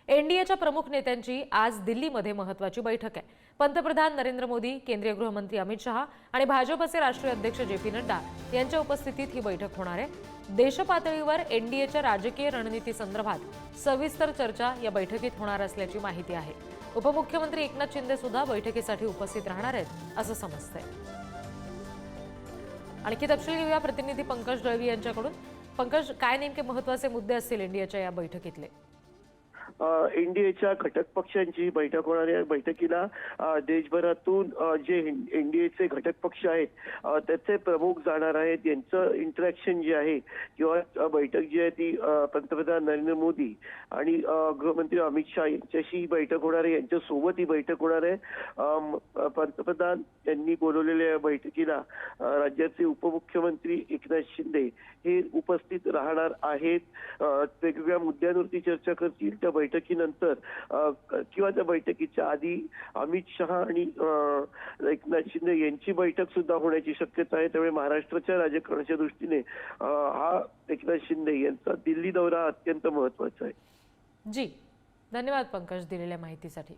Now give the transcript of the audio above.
एनडीएच्या प्रमुख नेत्यांची आज दिल्लीमध्ये महत्त्वाची बैठक आहे। पंतप्रधान नरेंद्र मोदी, केंद्रीय गृहमंत्री अमित शहा आणि भाजपचे राष्ट्रीय अध्यक्ष जे.पी. नड्डा यांच्या उपस्थितीत ही बैठक होणार आहे। देशपातळीवर एनडीएच्या राजकीय रणनीती संदर्भात सविस्तर चर्चा या बैठकीत होणार असल्याची माहिती आहे। उपमुख्यमंत्री एकनाथ शिंदे सुद्धा बैठकीसाठी उपस्थित राहणार आहेत असं समजतंय। आणखी तपशील घेऊया प्रतिनिधी पंकज दळवी यांच्याकडून। पंकज, काय नेमके महत्त्वाचे मुद्दे असतील एनडीएच्या या बैठकीतले? एनडीएच्या घटक पक्षांची बैठक होणार आहे। बैठकीला देशभरातून जे एनडीएचे घटक पक्ष आहेत त्याचे प्रमुख जाणार आहेत। यांचं इंटरॅक्शन जे आहे किंवा बैठक जी आहे ती पंतप्रधान नरेंद्र मोदी आणि गृहमंत्री अमित शहा यांच्याशी ही बैठक होणार आहे। यांच्यासोबत ही बैठक होणार आहे। पंतप्रधान यांनी बोलवलेल्या बैठकीला राज्याचे उपमुख्यमंत्री एकनाथ शिंदे हे उपस्थित राहणार आहेत। वेगवेगळ्या मुद्द्यांवरती चर्चा करतील। त्या बैठकीनंतर किंवा त्या बैठकीच्या आधी अमित शहा आणि एकनाथ शिंदे यांची बैठक सुद्धा होण्याची शक्यता आहे। त्यामुळे महाराष्ट्राच्या राजकारणाच्या दृष्टीने हा एकनाथ शिंदे यांचा दिल्ली दौरा अत्यंत महत्त्वाचा आहे। जी, धन्यवाद पंकज दिलेल्या माहितीसाठी।